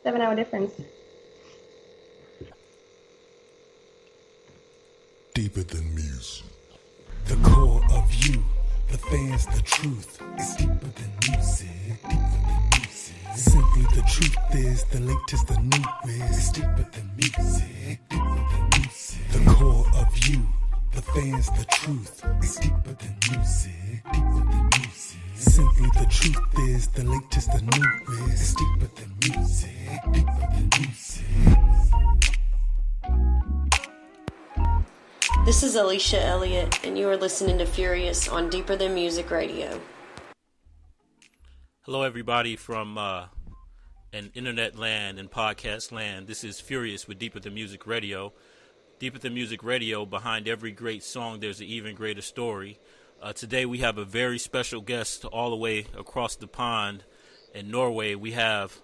7 hour difference. Deeper than music. The core of you, the fans, the truth. It's deeper than music. Deeper than music. Simply the truth is the latest, the new is. It's deeper than music. Deeper than music. The core of you, the fans, the truth. It's deeper than music. Deeper than music. Simply the truth is the latest, the new is. It's deeper than music. Deeper than music. This is Alicia Elliott, and you are listening to Furious on Deeper Than Music Radio. Hello, everybody from an internet land and podcast land. This is Furious with Deeper Than Music Radio. Deeper Than Music Radio, behind every great song, there's an even greater story. Today we have a very special guest all the way across the pond in Norway. We have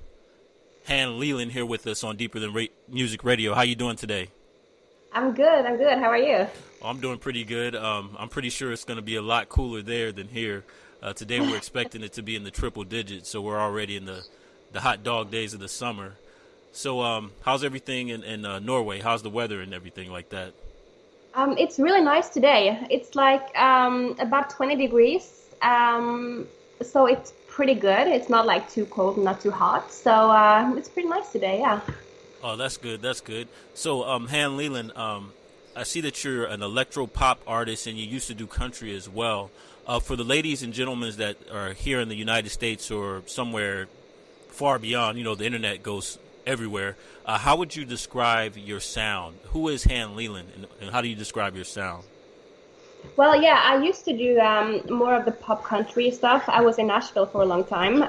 Hanne Leland here with us on Deeper Than Music Radio. How you doing today? I'm good. How are you? I'm doing pretty good. I'm pretty sure it's going to be a lot cooler there than here. Today we're expecting it to be in the triple digits, so we're already in the hot dog days of the summer. So how's everything in Norway? How's the weather and everything like that? It's really nice today. It's like about 20 degrees, so it's pretty good. It's not like too cold and not too hot, so it's pretty nice today, yeah. Oh, that's good. That's good. So, Hanne Leland, I see that you're an electro-pop artist and you used to do country as well. For the ladies and gentlemen that are here in the United States or somewhere far beyond, the internet goes everywhere, how would you describe your sound? Who is Hanne Leland and how do you describe your sound? Well, yeah, I used to do more of the pop country stuff. I was in Nashville for a long time.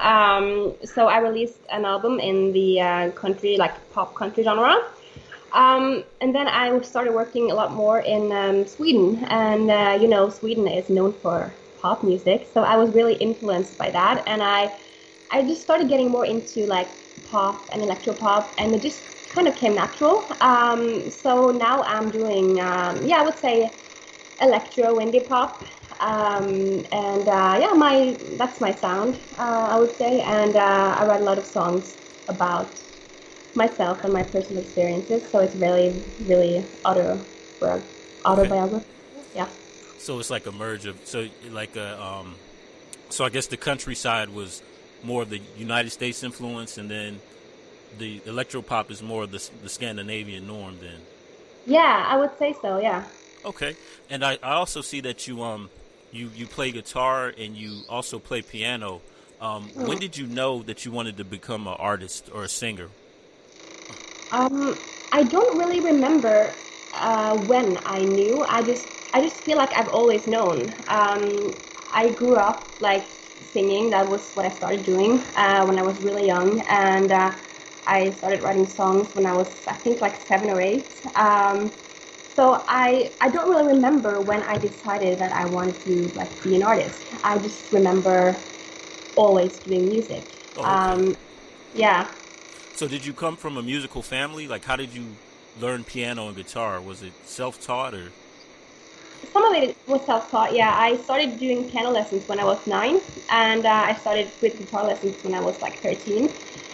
So I released an album in the country, like pop country genre. And then I started working a lot more in Sweden. And, Sweden is known for pop music. So I was really influenced by that. And I just started getting more into like pop and electro-pop. And it just kind of came natural. So now I'm doing, I would say, electro indie pop, that's my sound, I would say, and I write a lot of songs about myself and my personal experiences, so it's really, really autobiographical. Yeah. So it's like a merge of so I guess the countryside was more of the United States influence, and then the electro pop is more of the Scandinavian norm. Then. Yeah, I would say so. Yeah. Okay, and I also see that you play guitar and you also play piano. When did you know that you wanted to become an artist or a singer? I don't really remember when I knew. I just feel like I've always known. I grew up like singing. That was what I started doing when I was really young, and I started writing songs when I was, I think, like 7 or 8. So I don't really remember when I decided that I wanted to like be an artist. I just remember always doing music. Oh, okay. Yeah. So did you come from a musical family? Like, how did you learn piano and guitar? Was it self-taught or? Some of it was self-taught, yeah. I started doing piano lessons when I was 9, and I started with guitar lessons when I was like 13.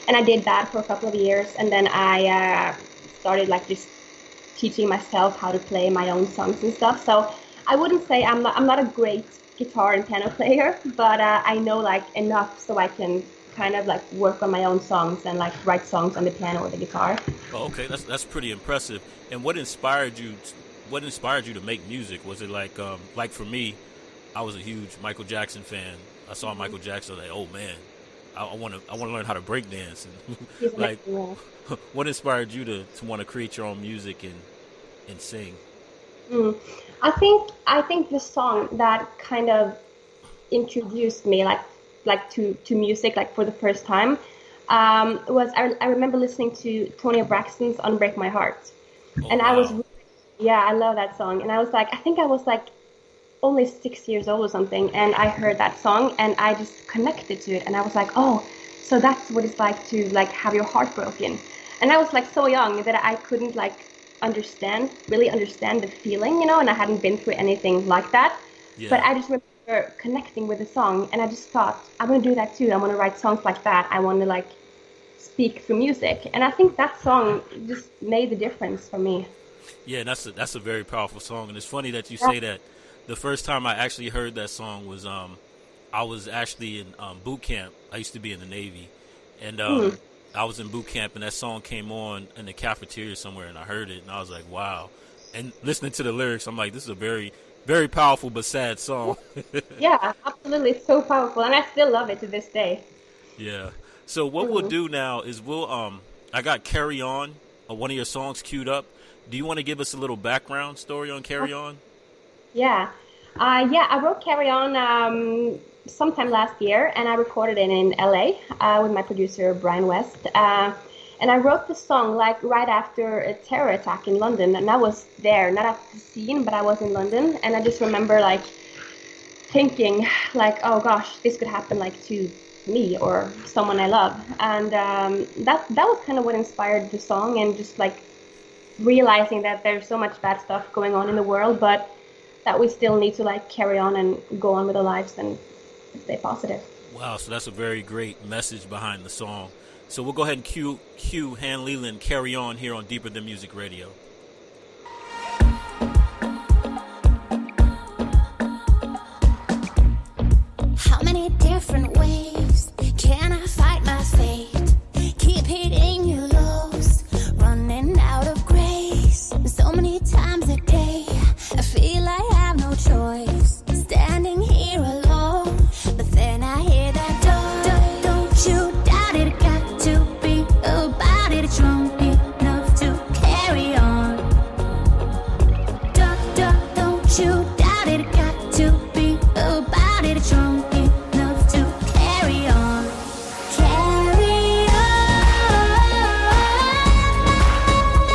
And I did that for a couple of years, and then I started like just teaching myself how to play my own songs and stuff. So I wouldn't say I'm not a great guitar and piano player, but I know like enough so I can kind of like work on my own songs and like write songs on the piano or the guitar. Oh, okay, that's pretty impressive. And what inspired you to make music? Was it like for me, I was a huge Michael Jackson fan. I saw Michael Jackson, like, oh man, I want to learn how to break dance. And like, what inspired you to want to create your own music and sing? I think the song that kind of introduced me like to music like for the first time was I remember listening to Tony Braxton's "Unbreak My Heart," and wow. I love that song. And I think I was like only 6 years old or something, and I heard that song and I just connected to it, and I was like, oh, so that's what it's like to like have your heart broken. And I was like so young that I couldn't like really understand the feeling, and I hadn't been through anything like that. Yeah. But I just remember connecting with the song, and I just thought, I want to do that too. I want to write songs like that. I want to like speak through music. And I think that song just made the difference for me. Yeah, and that's a very powerful song. And it's funny that you say that. The first time I actually heard that song was I was actually in boot camp. I used to be in the Navy, and I was in boot camp, and that song came on in the cafeteria somewhere, and I heard it, and I was like, wow. And listening to the lyrics, I'm like, this is a very, very powerful but sad song. Yeah, absolutely. It's so powerful, and I still love it to this day. Yeah. So what we'll do now is I got Carry On, one of your songs queued up. Do you want to give us a little background story on Carry On? Yeah. I wrote Carry On sometime last year, and I recorded it in LA with my producer, Brian West. And I wrote the song like right after a terror attack in London, and I was there, not at the scene, but I was in London, and I just remember like thinking like, oh gosh, this could happen like to me or someone I love. And that was kind of what inspired the song, and just like realizing that there's so much bad stuff going on in the world, but that we still need to like carry on and go on with our lives and stay positive. Wow, so that's a very great message behind the song. So we'll go ahead and cue Hanne Leland, Carry On, here on Deeper Than Music Radio. How many different ways can I fight my fate? Keep hitting your lows, running out of grace. So many times a day I feel I have no choice, standing here alone. But then I hear that don't you doubt it, got to be about it, strong enough to carry on. Don't you doubt it, got to be about it, strong enough to carry on. Carry on.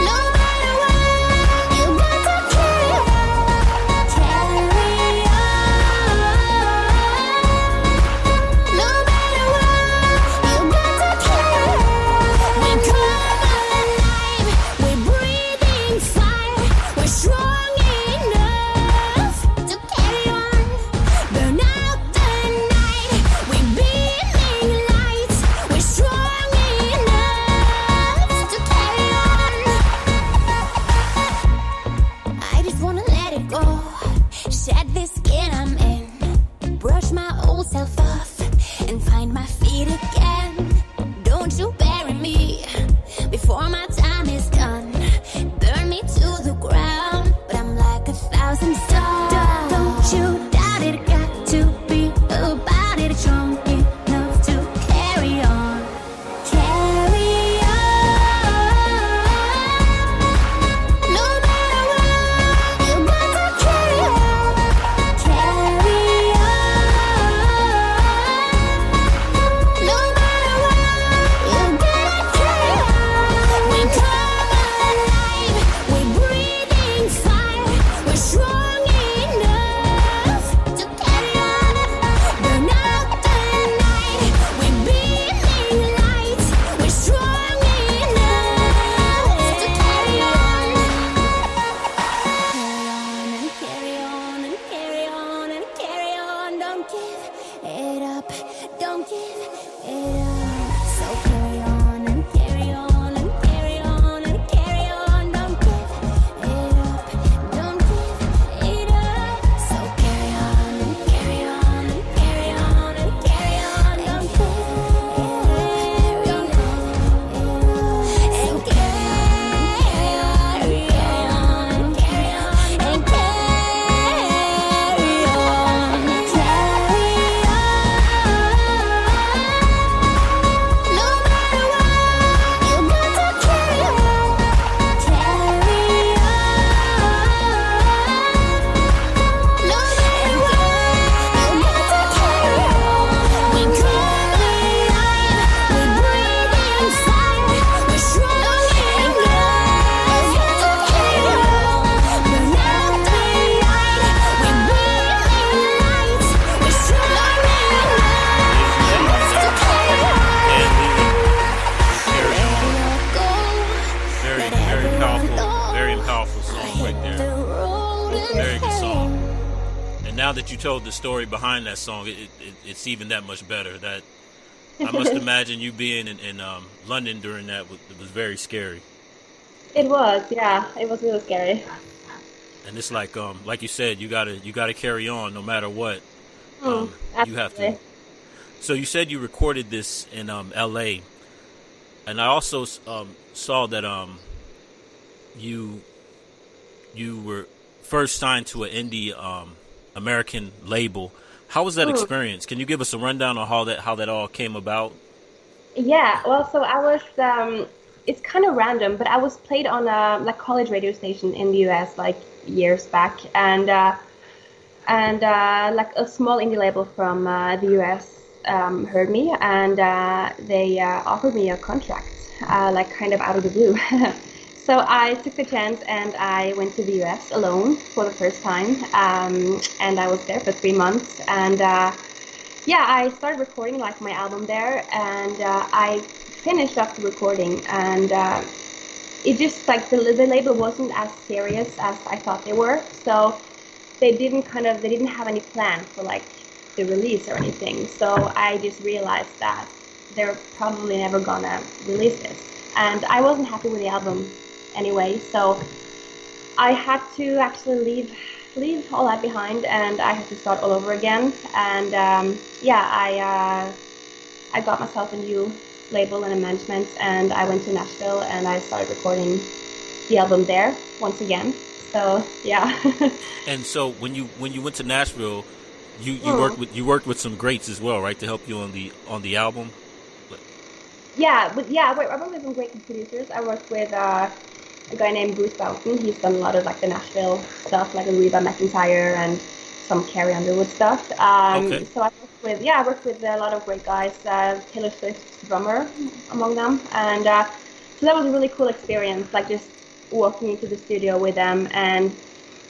No matter what, you got to carry on. Carry on. No matter what, you got to carry on. We come alive, we're breathing fire, we're strong enough to carry on. Burn out the night, we're beaming lights, we're strong enough to carry on. I just wanna let it go, shed this skin I'm in, brush my old self off, and find my feet again. Don't you bury me before my time is done, burn me to the ground, but I'm like 1,000 stars. Don't you doubt it, got to be about it, strong enough to carry on. Carry on. No matter what, you got to carry on. Carry on. No matter what, you gotta carry on. We come alive, we're breathing fire, we're strong enough to carry on. Burn out the night, we're beaming lights, we're strong enough to carry on. Carry on and carry on and carry on and carry on. Don't give it up, don't give it up. So carry on and carry on and carry on and carry on. Don't give it up, don't give it up. So carry on and carry on and carry on and carry on. Don't give it up, don't give it up. And carry on and carry on and carry on and carry on. No matter what, you got to carry on. Carry on. No matter what, you got to carry on. We come alive, we're breathing fire, we're strong enough to carry on. Burn out the night, we're beaming lights, we're strong enough to carry on. Carry On. Go. Very, very powerful song right there. Very good song. And now that you told the story behind that song, it's even that much better. I must imagine you being in London during that was very scary. It was, yeah, it was really scary. And it's like you said, you gotta carry on no matter what. You have to. Absolutely. So you said you recorded this in L.A. and I also saw that you were first signed to an indie American label. How was that experience? Can you give us a rundown on how that all came about? Yeah, well, so I was, it's kind of random, but I was played on a like college radio station in the US like years back, and like a small indie label from the US heard me, and they offered me a contract, like kind of out of the blue. So I took the chance and I went to the US alone for the first time, and I was there for 3 months, and yeah, I started recording like my album there, and I finished up the recording, and it just like the label wasn't as serious as I thought they were, so they didn't have any plan for like the release or anything. So I just realized that they're probably never gonna release this, and I wasn't happy with the album anyway, so I had to actually leave all that behind, and I had to start all over again. And yeah, I got myself a new label and a management, and I went to Nashville and I started recording the album there once again. So yeah. And so when you went to Nashville, you worked with some greats as well, right, to help you on the album. Yeah, but yeah, I worked with some great producers. I worked with a guy named Bruce Boughton. He's done a lot of like the Nashville stuff, like Reba McEntire and some Carrie Underwood stuff. Okay. So I worked with a lot of great guys. Taylor Swift's drummer among them, and so that was a really cool experience. Like just walking into the studio with them, and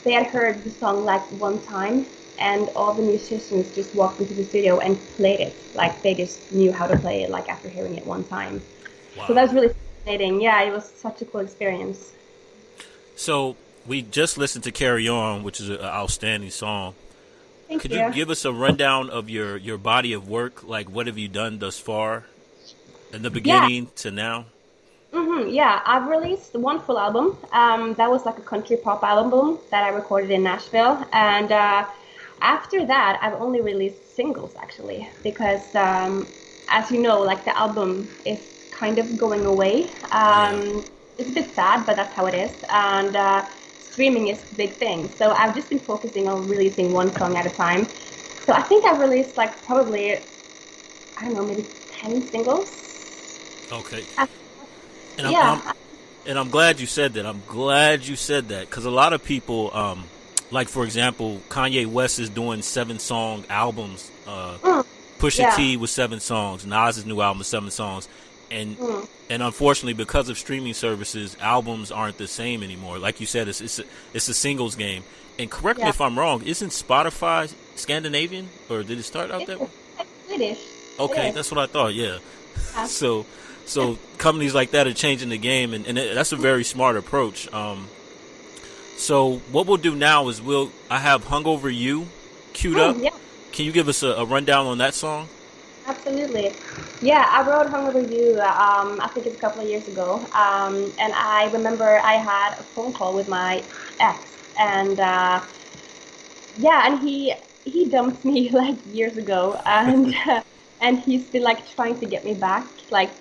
they had heard the song like one time, and all the musicians just walked into the studio and played it. Like they just knew how to play it, like after hearing it one time. Wow. So that was really fascinating. Yeah, it was such a cool experience. So we just listened to Carry On, which is an outstanding song. Could you give us a rundown of your body of work? Like, what have you done thus far, in the beginning to now? Yeah, I've released one full album. That was like a country pop album that I recorded in Nashville. And after that, I've only released singles, actually, because as you know, like the album is kind of going away. It's a bit sad, but that's how it is. And streaming is the big thing. So I've just been focusing on releasing one song at a time. So I think I've released like probably, I don't know, maybe 10 singles. Okay. And I'm glad you said that. Because a lot of people, like for example, Kanye West is doing 7-song albums. Pusha T with 7 songs. Nas's new album is 7 songs. And unfortunately, because of streaming services, albums aren't the same anymore. Like you said, it's a singles game. And correct me if I'm wrong, isn't Spotify Scandinavian, or did it start out that way? It's Swedish. Okay, that's what I thought. Yeah. So companies like that are changing the game, and that's a very smart approach. So what we'll do now is I have "Hungover You" queued up. Yeah. Can you give us a rundown on that song? Absolutely. Yeah, I wrote "Hungover You," I think it's a couple of years ago. And I remember I had a phone call with my ex, and and he dumped me like years ago, and and he's been like trying to get me back, like,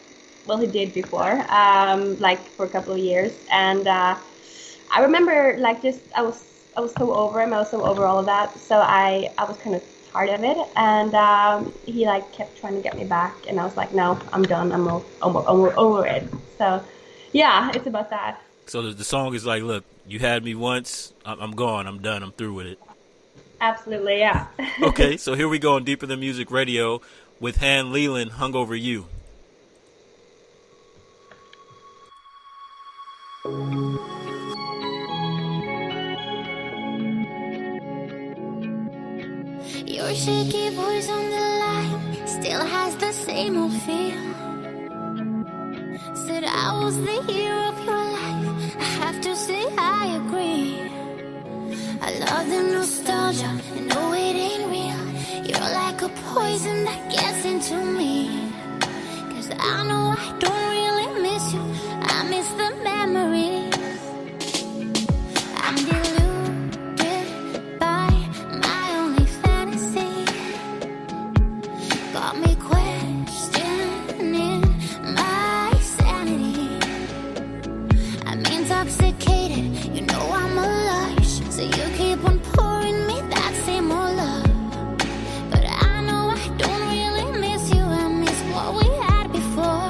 well, he did before, like for a couple of years. And I remember like just I was so over him. I was so over all of that. So I was kind of tired of it, and he like kept trying to get me back, and I was like, no, I'm done. I'm over it. So yeah, it's about that. So the song is like, look, you had me once, I'm gone, I'm done, I'm through with it. Absolutely, yeah. Okay, so here we go on Deeper Than Music Radio with Hanne Leland, "Hungover You." Your shaky voice on the line still has the same old feel. Said I was the hero of your life. I have to say I agree. I love the nostalgia, and no, it ain't real. You're like a poison that gets into me. I know I don't really miss you. I miss the memories. I'm deluded by my only fantasy. Got me questioning my sanity. I'm intoxicated, you know I'm a lush. So you keep on pouring me that same old love. But I know I don't really miss you. I miss what we had before.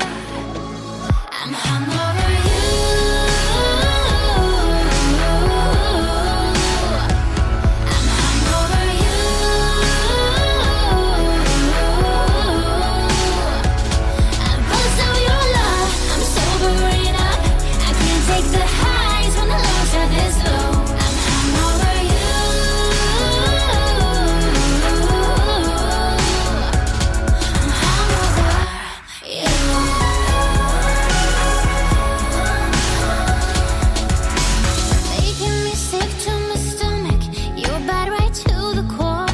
I'm hung over you. I'm hung over you. I'm close to your love. I'm sobering up. I can't take the highs when the lows are this low. I'm hung over you. I'm hung over you. Making me sick to my stomach. You're bad right to the core.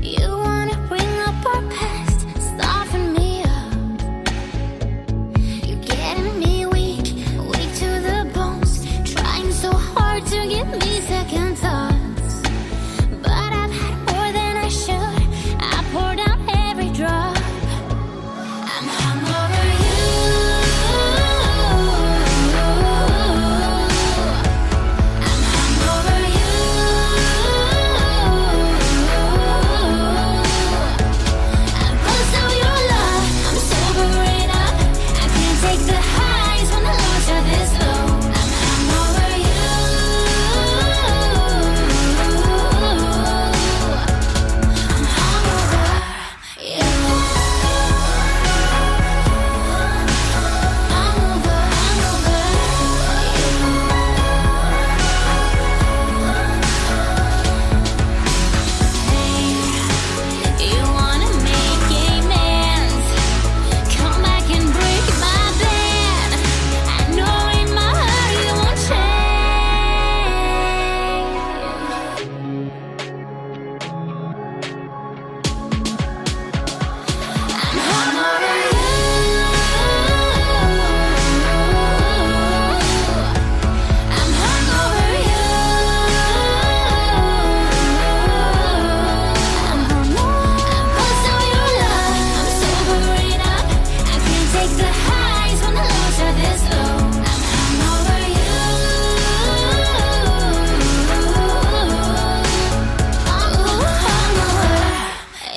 You wanna bring up our past, soften me up. You're getting me weak, weak to the bones. Trying so hard to give me second thoughts. But I've had more than I should. I poured out every drop. I'm hung over you. I'm hung over you. I'm close to your love. I'm sobering up. I can't take the highs when the lows are this low. I'm hung over you. I'm hung over you. I'm over you. You wanna make amends? Come back and break my bed. I know in my heart you won't change. I'm hung over you. I'm hung over you. I'm close to your love. I'm sobering up. I can't take the highs when the lows are this low. I'm hung over you. I'm hung over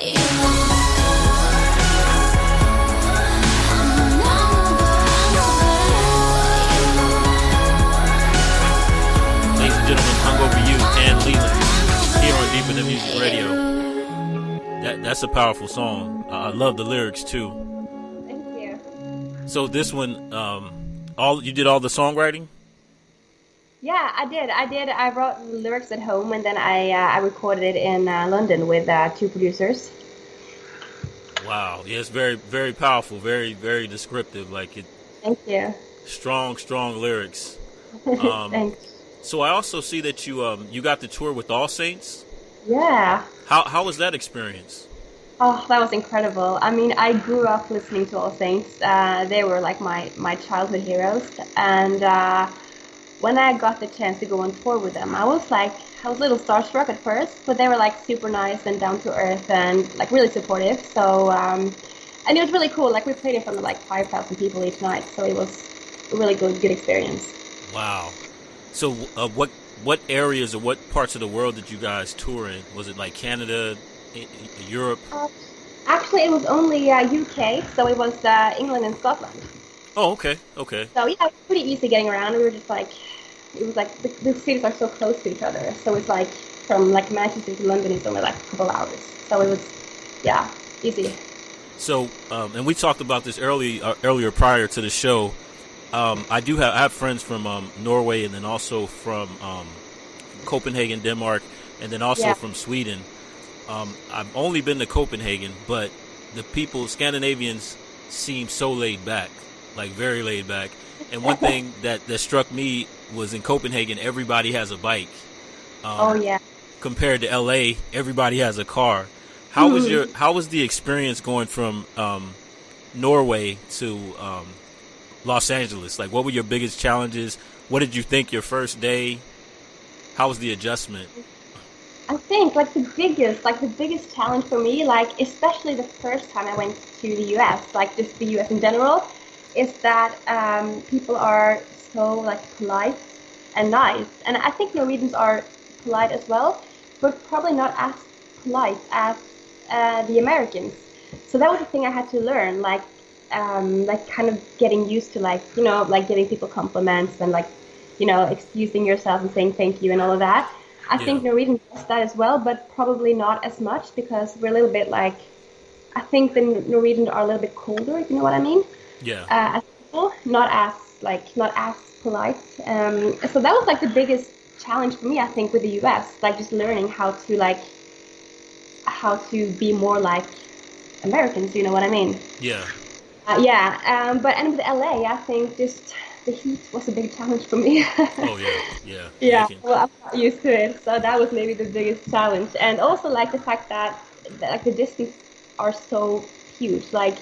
you. Ladies and gentlemen, hung over you, Hanne Leland, here on Deeper Than Music Radio. That's a powerful song. I love the lyrics too. Thank you. So this one, you did all the songwriting? Yeah, I did. I wrote the lyrics at home, and then I recorded it in London with 2 producers. Wow, yeah, it's very, very powerful, very, very descriptive. Like it, Thank you. strong lyrics. Thanks. So I also see that you got the tour with All Saints. Yeah. How was that experience? Oh, that was incredible. I mean, I grew up listening to All Saints. They were like my childhood heroes. And when I got the chance to go on tour with them, I was a little starstruck at first, but they were like super nice and down to earth and like really supportive. So, and it was really cool. Like we played in front of like 5,000 people each night. So it was a really good experience. Wow. So what areas or what parts of the world did you guys tour in? Was it like Canada, Europe? Actually, it was only UK, so it was England and Scotland. Oh, okay. So yeah, it was pretty easy getting around. We were just like, it was like the cities are so close to each other. So it's like from like Manchester to London is only like a couple hours. So it was, yeah, easy. So, and we talked about this earlier prior to the show. I have friends from Norway, and then also from Copenhagen, Denmark, and then also from Sweden. I've only been to Copenhagen, but the Scandinavians seem so laid back, like very laid back. And one thing that struck me was in Copenhagen, everybody has a bike. Compared to LA, everybody has a car. How was the experience going from Norway to Los Angeles? Like, what were your biggest challenges? What did you think your first day? How was the adjustment? I think like the biggest challenge for me, like especially the first time I went to the US, like just the US in general, is that people are so like polite and nice, and I think Norwegians are polite as well, but probably not as polite as the Americans. So that was the thing I had to learn, like kind of getting used to, like, you know, like giving people compliments and like, you know, excusing yourself and saying thank you and all of that. I think Norwegian does that as well, but probably not as much, because we're a little bit like, I think the Norwegians are a little bit colder, if you know what I mean. Yeah. As people, not as polite. So that was like the biggest challenge for me, I think, with the US, like just learning how to be more like Americans, you know what I mean? Yeah. But and with LA, I think just the heat was a big challenge for me. Oh yeah. Yeah, well, I'm not used to it, so that was maybe the biggest challenge. And also like the fact that like the distances are so huge, like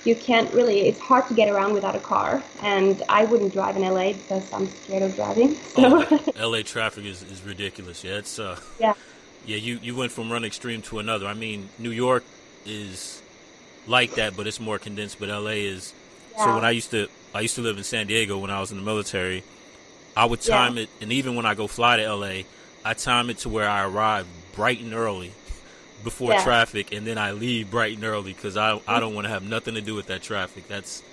you can't really, it's hard to get around without a car, and I wouldn't drive in LA because I'm scared of driving. So LA traffic is ridiculous. Yeah, it's yeah, you went from one extreme to another. I mean, New York is like that, but it's more condensed. But LA is. Yeah. So when I used to live in San Diego when I was in the military, I would time it, and even when I go fly to LA, I time it to where I arrive bright and early before traffic, and then I leave bright and early because I don't want to have nothing to do with that traffic. It's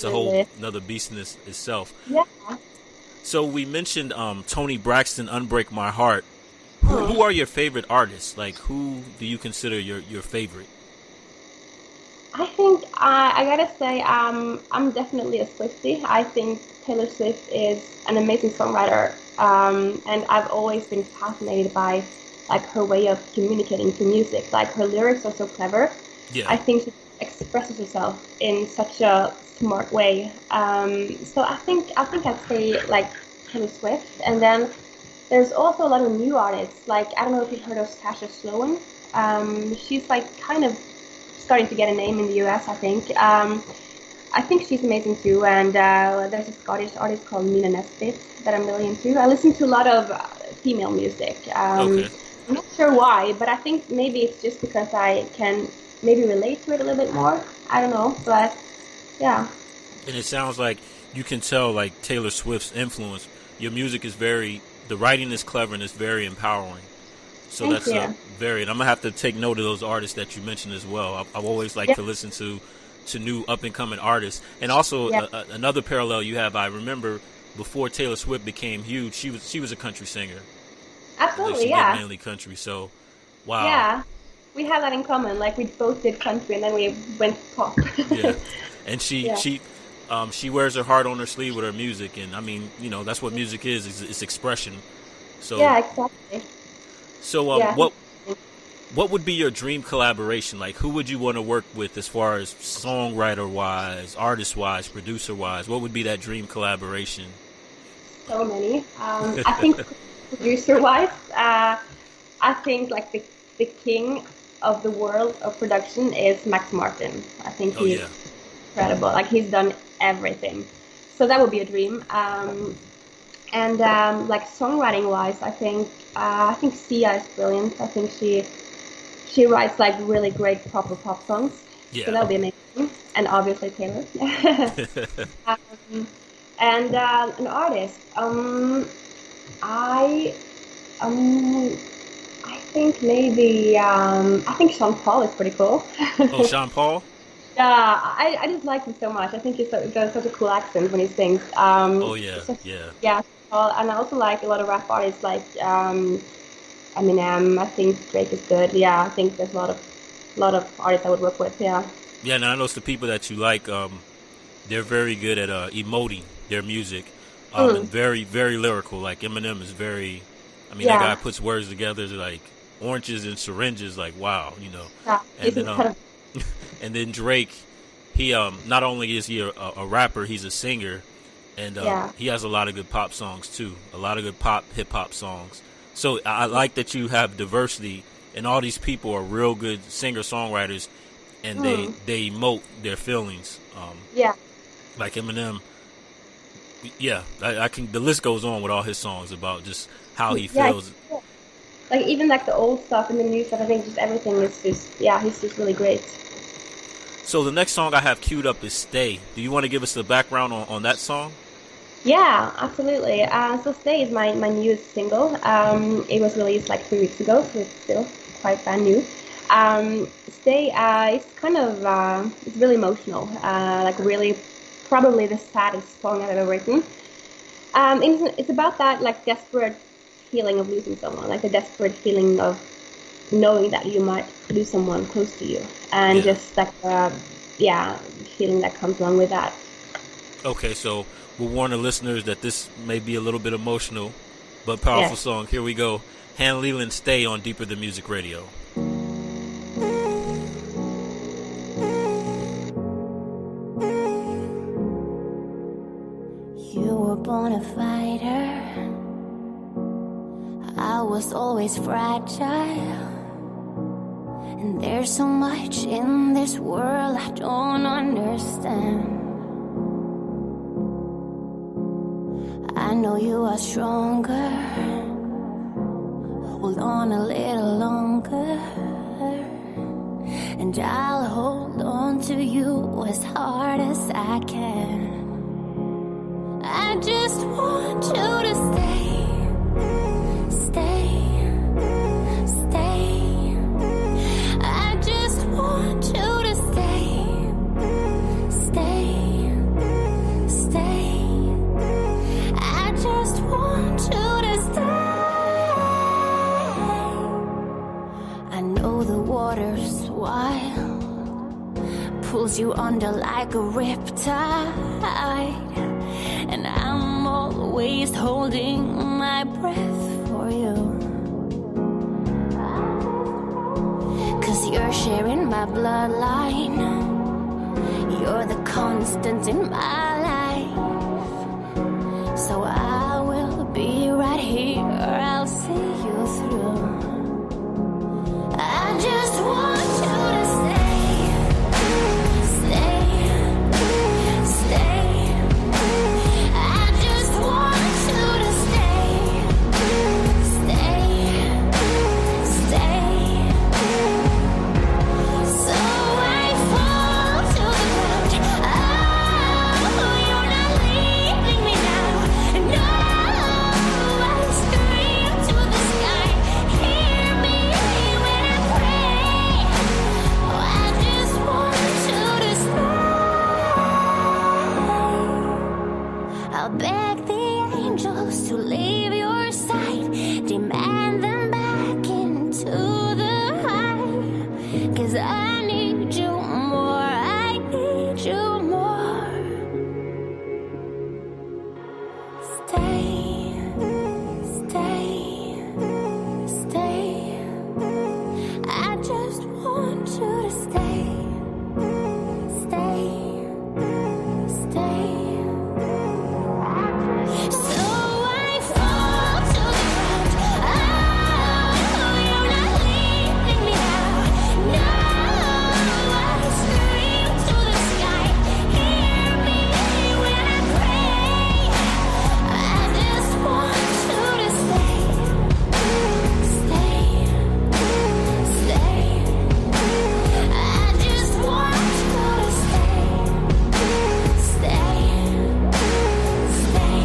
a whole another beast in itself. Yeah. So we mentioned Toni Braxton, "Unbreak My Heart." Who are your favorite artists? Like, who do you consider your favorite? I think I gotta say I'm definitely a Swiftie. I think Taylor Swift is an amazing songwriter, and I've always been fascinated by like her way of communicating through music. Like her lyrics are so clever. Yeah. I think she expresses herself in such a smart way. So I think I'd say like Taylor Swift, and then there's also a lot of new artists. Like, I don't know if you've heard of Sasha Sloan. She's like kind of starting to get a name in the US, I think. I think she's amazing too, and there's a Scottish artist called Mina Nesbitt that I'm really into. I listen to a lot of female music. Okay. I'm not sure why, but I think maybe it's just because I can maybe relate to it a little bit more. I don't know, but yeah. And it sounds like you can tell, like, Taylor Swift's influence. Your music is the writing is clever and it's very empowering. So Thank that's you. very, and I'm gonna have to take note of those artists that you mentioned as well. I've always liked to listen to new up and coming artists, and also another parallel you have. I remember before Taylor Swift became huge, she was a country singer. Absolutely, she yeah. did mainly country. So, wow. Yeah, we have that in common. Like, we both did country, and then we went pop. Yeah, and she wears her heart on her sleeve with her music, and I mean, you know, that's what music is. It's expression. So yeah, exactly. So, what would be your dream collaboration? Like, who would you want to work with as far as songwriter-wise, artist-wise, producer-wise? What would be that dream collaboration? So many. I think producer-wise, I think like the king of the world of production is Max Martin. I think he's incredible. Like, he's done everything. So that would be a dream. And like songwriting-wise, I think Sia is brilliant. I think she writes like really great proper pop songs. Yeah. So that would be amazing. And obviously Taylor. And an artist. I think maybe I think Sean Paul is pretty cool. Oh, Sean Paul? Yeah, I just like him so much. I think he's got such a cool accent when he sings. Yeah. And I also like a lot of rap artists like Eminem. I think Drake is good. Yeah, I think there's a lot of artists I would work with. Yeah. Yeah, and I know the people that you like. They're very good at emoting their music, and very, very lyrical. Like Eminem is very. I mean, that guy puts words together like oranges and syringes. Like, wow, you know. Yeah, and then and then Drake, he not only is he a rapper, he's a singer. And he has a lot of good pop songs, too. A lot of good pop, hip-hop songs. So I like that you have diversity, and all these people are real good singer-songwriters. and they emote their feelings. Yeah. Like Eminem. Yeah, I can. The list goes on with all his songs about just how he feels. Yeah. Like even like the old stuff and the new stuff, I think just everything is just, yeah, he's just really great. So the next song I have queued up is "Stay." Do you want to give us the background on that song? Yeah, absolutely. So "Stay" is my newest single. It was released like 3 weeks ago, so it's still quite brand new. "Stay" it's kind of it's really emotional. Like really, probably the saddest song I've ever written. It's about that like desperate feeling of losing someone, like the desperate feeling of knowing that you might lose someone close to you, and just like feeling that comes along with that. Okay, so we'll warn the listeners that this may be a little bit emotional, but powerful song. Here we go. Hanne Leland, "Stay" on Deeper Than Music Radio. You were born a fighter. I was always fragile. And there's so much in this world I don't understand. I know you are stronger. Hold on a little longer, and I'll hold on to you as hard as I can. I just want you to stay. Stay, stay. I just want you to stay. Stay, stay. I just want you to stay. I know the water's wild, pulls you under like a riptide, and I'm always holding my breath for you. 'Cause you're sharing my bloodline. You're the constant in my life. So I will be right here. I'll see you through. I just want you to stay. Stay. Stay. I just want you to stay. Stay. Stay. So I fall to the ground. Oh, you're not leaving me now. No, I scream to the sky. Hear me when I pray. Oh, I just want you to stay. I'll beg the angels to leave your side. Demand them back into the high. 'Cause I need you more. I need you more. Stay, stay, stay. I just want you to stay. Stay, stay. So I fall to the ground. Oh, you're not leaving me now. No, I scream to the sky. Hear me when I pray. I just want you to stay. Stay, stay. I just want you to stay. Stay, stay.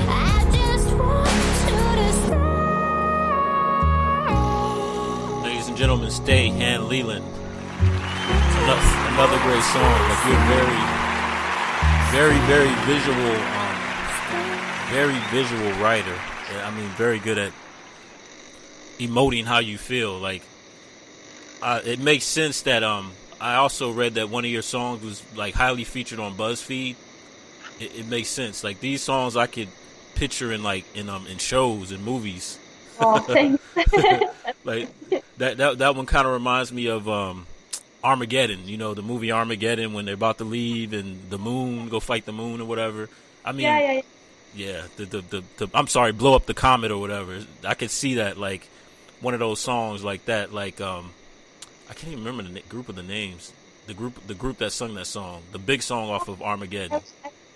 I just want you to stay. Ladies and gentlemen, "Stay," Hanne Leland. Another great song. Like you're very visual writer. I mean, very good at emoting how you feel. Like it makes sense that I also read that one of your songs was like highly featured on BuzzFeed. It makes sense. Like these songs I could picture in shows and movies. Oh, thanks. Like that one kind of reminds me of Armageddon. You know, the movie Armageddon, when they're about to leave and the moon, go fight the moon or whatever. I mean, yeah. The I'm sorry, blow up the comet or whatever. I could see that, like one of those songs like that. Like I I can't even remember the group of the names. The group that sung that song, the big song off of Armageddon.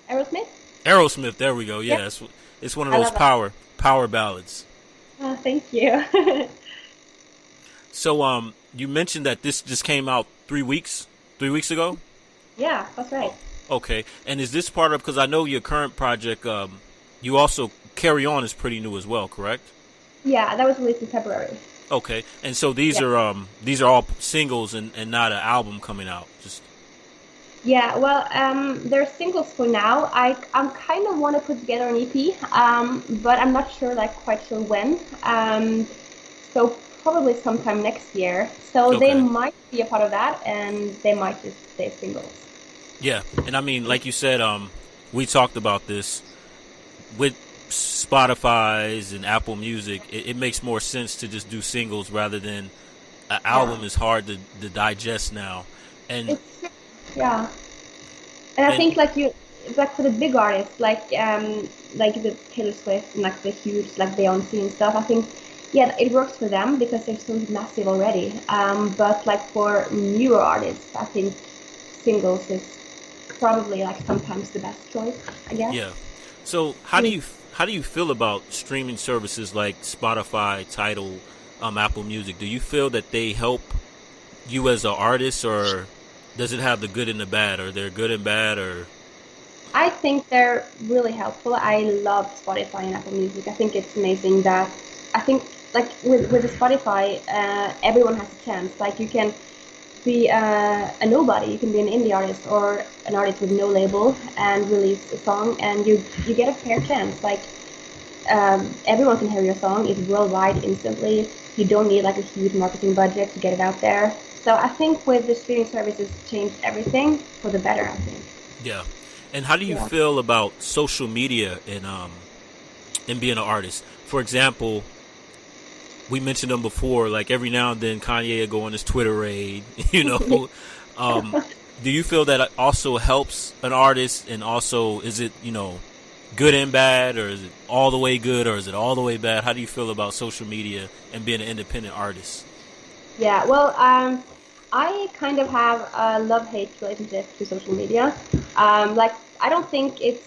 Aerosmith. Aerosmith. There we go. Yeah, Yeah. it's one of I those love power ballads. Oh, thank you. So you mentioned that this just came out 3 weeks ago. Yeah, that's right. Okay, and is this part of, because I know your current project, you also Carry On is pretty new as well, correct? Yeah, that was released in February. Okay, and so these are all singles and not an album coming out. Just Yeah, well, they're singles for now. I'm kind of want to put together an EP, but I'm not sure, quite sure when. So probably sometime next year. So Okay. they might be a part of that, and they might just stay singles. yeah, and I mean, like you said, we talked about this with Spotify's and Apple Music. It makes more sense to just do singles rather than an album is hard to digest now. And Yeah, and I think for the big artists like the Taylor Swift and the huge Beyonce and stuff, I think it works for them because they're so massive already. But for newer artists, I think singles is probably sometimes the best choice, I guess. yeah, so how do you feel about streaming services like Spotify, Tidal, Apple Music? Do you feel that they help you as an artist, or does it have the good and the bad, or they're good and bad, or? I think they're really helpful. I love Spotify and Apple Music. I think it's amazing that with the Spotify, everyone has a chance. You can be a nobody, you can be an indie artist or an artist with no label and release a song, and you get a fair chance. Everyone can hear your song. It's worldwide instantly. You don't need a huge marketing budget to get it out there. So I think with the streaming services, changed everything for the better, I think. Yeah. And how do you feel about social media and being an artist? For example, we mentioned them before, every now and then Kanye will go on his Twitter raid, do you feel that it also helps an artist, and also is it, good and bad, or is it all the way good, or is it all the way bad? How do you feel about social media and being an independent artist? Yeah, well, I kind of have a love-hate relationship to social media. I don't think it's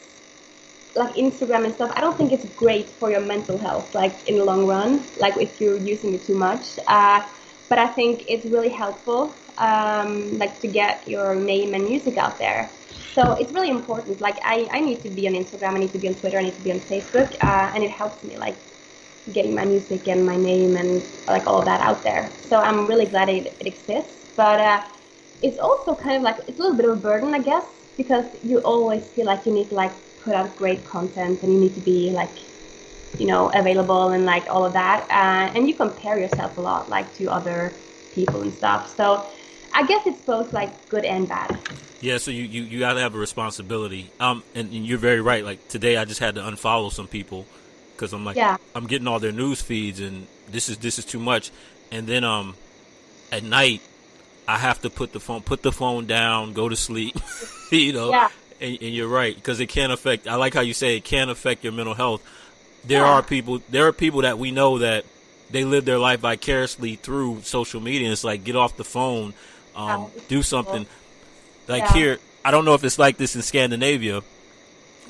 Instagram and stuff. I don't think it's great for your mental health, in the long run, if you're using it too much. But I think it's really helpful, to get your name and music out there. So it's really important. I need to be on Instagram, I need to be on Twitter, I need to be on Facebook, and it helps me, getting my music and my name and all of that out there. So I'm really glad it exists. But it's also kind of it's a little bit of a burden, I guess, because you always feel like you need to put out great content, and you need to be available and all of that. And you compare yourself a lot to other people and stuff. So I guess it's both good and bad. Yeah, so you got to have a responsibility. And you're very right. Today I just had to unfollow some people because I'm I'm getting all their news feeds, and this is too much. And then at night I have to put the phone down, go to sleep. Yeah. And you're right, because it can affect. I like how you say it can affect your mental health. There are people that we know that they live their life vicariously through social media. It's get off the phone, do something. Here, I don't know if it's like this in Scandinavia,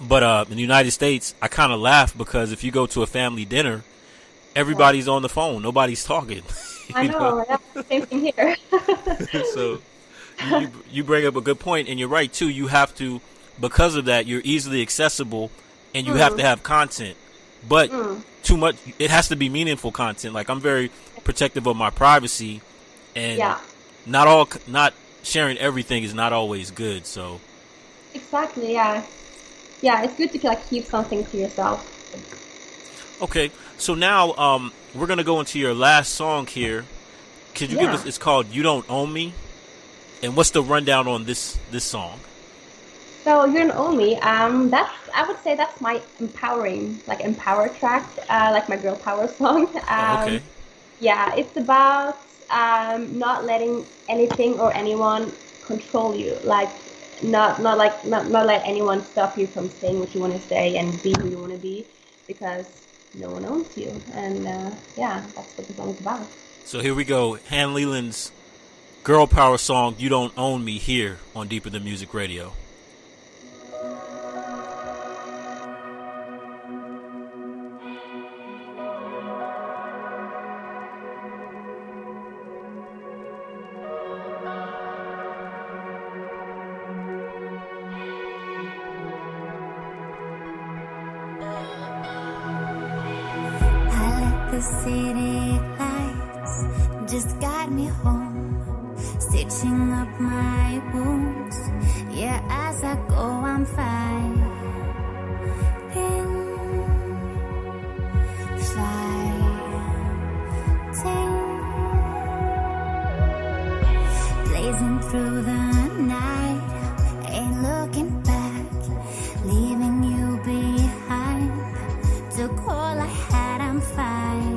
but in the United States, I kind of laugh because if you go to a family dinner, everybody's on the phone, nobody's talking. I know. That's the same thing here. So you bring up a good point, and you're right too. You have to, because of that, you're easily accessible, and you have to have content. But too much, it has to be meaningful content. I'm very protective of my privacy, and not sharing everything is not always good. So exactly, yeah, it's good to keep something to yourself. Okay, so now we're gonna go into your last song here. Could you give us? It's called "You Don't Own Me," and what's the rundown on this song? So "You Don't Own Me," I would say that's my empowering, empower track, my girl power song. Okay. Yeah, it's about not letting anything or anyone control you. Not let anyone stop you from saying what you want to say and be who you want to be, because no one owns you. And that's what the song is about. So here we go. Hanne Leland's girl power song, You Don't Own Me, here on Deeper Than Music Radio. The city lights just got me home, stitching up my wounds. Yeah, as I go, I'm fighting, blazing through the night, ain't looking back, leaving you behind. Took all I had, I'm fine.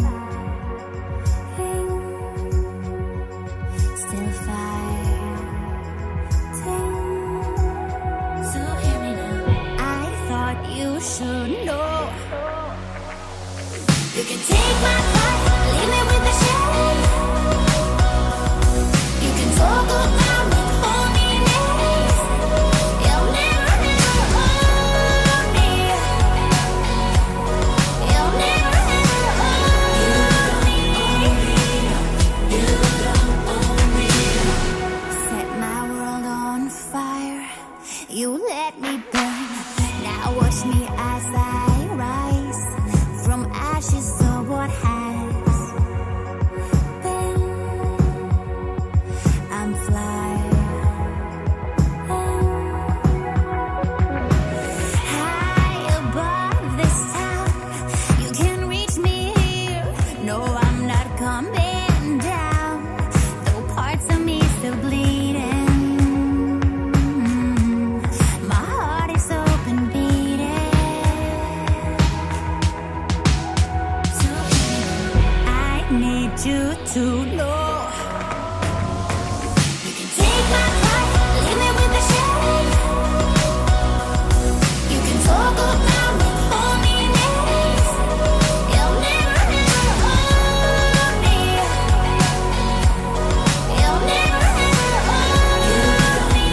Still fighting. So hear me now. I thought you should know. You can take my heart, leave me with the shame. You can talk about me, hold me next. You'll never, never own me. You'll never, never own me. You don't own me. Set my world on fire. You let me burn. Now watch me as I rise from ashes of what has been. I'm flying high above this town. You can reach me here. No, I'm not coming down. Though parts of me still bleeding. My heart is open beating. So I need you to know. You can take my heart, leave me with the shame. You can talk about me, hold me next. You'll never, never own me. You'll never, never own me.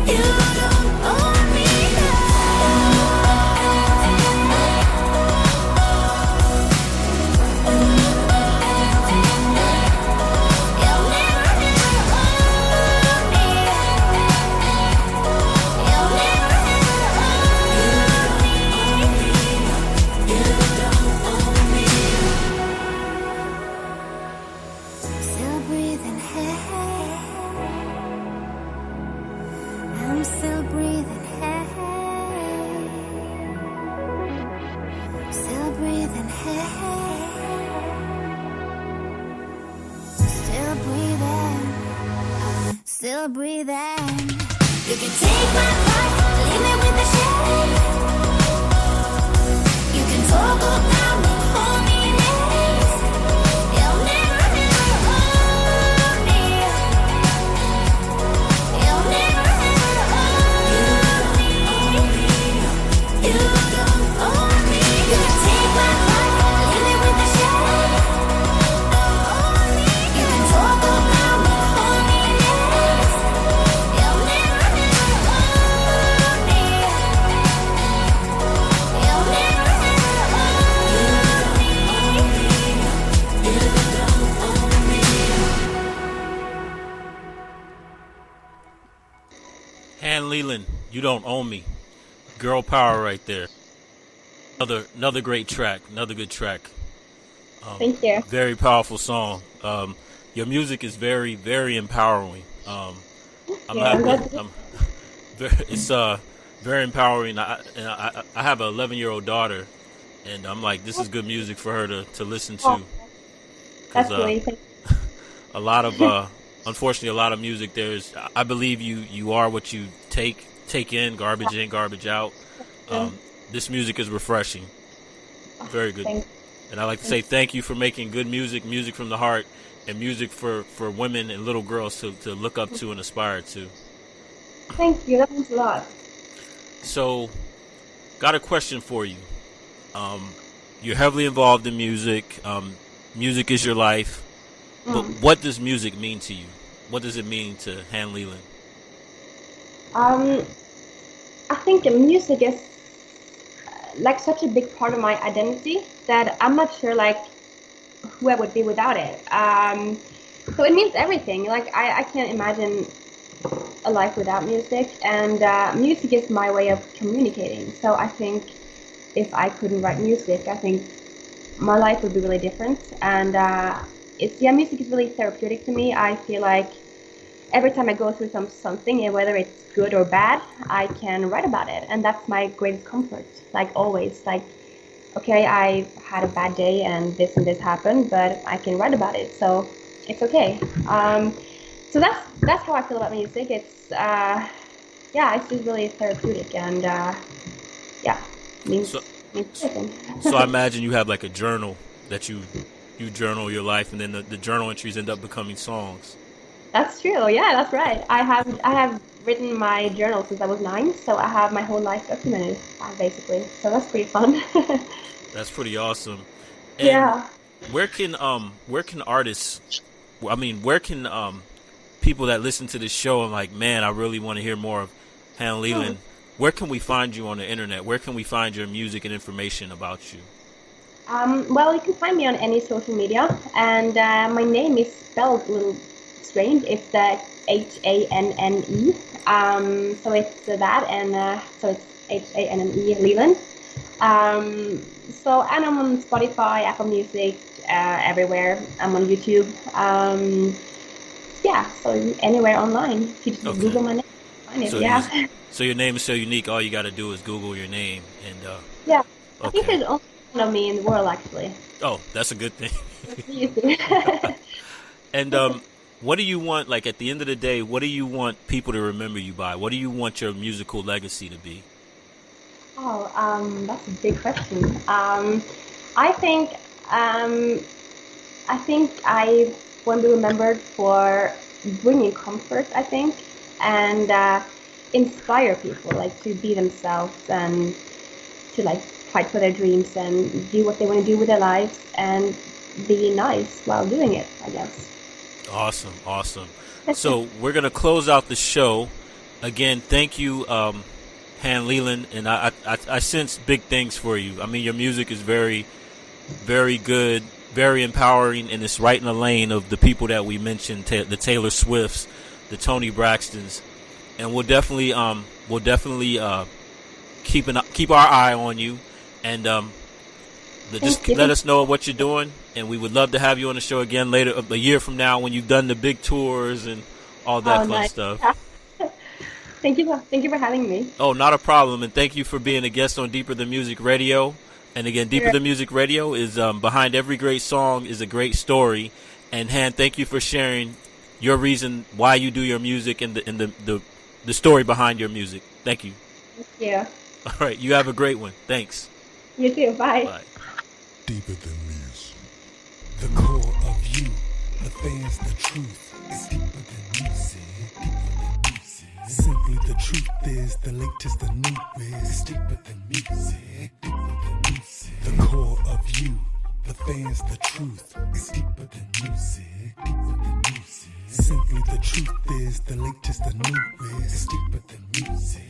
You don't own me. You'll never, never own me. You'll never, never own me. You don't own me. Still breathing, hey. I'm still breathing, hey. Still breathing, hey. Still breathing, still breathing. You can take my heart, leave me with the shame. You can talk about me, hold me next. You'll never, never own me. You'll never, never own me. You don't own me. You can take my heart, leave me with the shame. You can talk about me, hold me next. You'll never, never own me. You'll never, never own me. You don't own me. Hanne Leland, You Don't Own Me. Girl power right there. Another great track, another good track. Thank you. Very powerful song. Your music is very, very empowering. It's very empowering. I have an 11-year-old daughter, and I'm like, this is good music for her to listen to. Oh, that's 'Cause, amazing. a lot of unfortunately, a lot of music. I believe you are what you take in, garbage out. This music is refreshing, very good. Thanks. And I like to say thank you for making good music from the heart, and music for women and little girls to look up to and aspire to. Thank you. That means a lot. So, got a question for you. You're heavily involved in music. Music is your life. But what does music mean to you? What does it mean to Hanne Leland? I think music is like such a big part of my identity that I'm not sure like who I would be without it. So it means everything. Like I can't imagine a life without music, and music is my way of communicating. So I think if I couldn't write music, I think my life would be really different. And music is really therapeutic to me. I feel like every time I go through something, and whether it's good or bad, I can write about it, and that's my greatest comfort. Like always, like okay, I had a bad day and this happened, but I can write about it, so it's okay. So that's how I feel about music. It's it's just really therapeutic, and means everything. So I imagine you have like a journal that you journal your life, and then the journal entries end up becoming songs. That's true. Yeah, that's right. I have written my journal since I was 9, so I have my whole life documented, basically. So that's pretty fun. That's pretty awesome. And yeah. Where can artists? I mean, where can people that listen to this show and like, man, I really want to hear more of Hanne Leland. Where can we find you on the internet? Where can we find your music and information about you? Well, you can find me on any social media, and my name is spelled a little strange. It's Hanne. So it's that, and so it's Hanne Leland. And I'm on Spotify, Apple Music, everywhere. I'm on YouTube. So anywhere online. If you just Google my name, find it. So your name is so unique. All you got to do is Google your name, and yeah. Okay. I think there's only one of me in the world, actually. Oh, that's a good thing. It's easy. And what do you want? Like at the end of the day, what do you want people to remember you by? What do you want your musical legacy to be? Oh, that's a big question. I think I want to be remembered for bringing comfort, I think, and inspire people, like to be themselves and to like fight for their dreams and do what they want to do with their lives and be nice while doing it, I guess. Awesome. So we're going to close out the show. Again, thank you, Hanne Leland, and I sense big things for you. I mean, your music is very, very good, very empowering, and it's right in the lane of the people that we mentioned, the Taylor Swifts, the Tony Braxtons, and we'll definitely keep our eye on you, and let us know what you're doing, and we would love to have you on the show again later, a year from now, when you've done the big tours and all that fun stuff. Thank you for having me. Oh, not a problem, and thank you for being a guest on Deeper Than Music Radio. And again, Deeper Than Music Radio is behind every great song is a great story. And Han, thank you for sharing your reason why you do your music and the story behind your music. Thank you. Thank you. All right, you have a great one. Thanks. You too. Bye. Bye. Deeper than music. The core of you, the fans, the truth is deeper than music. Simply the truth is the latest, the newest. Deeper than music. The core of you, the fans, the truth is deeper than music. Simply the truth is the latest, the newest. Deeper than music.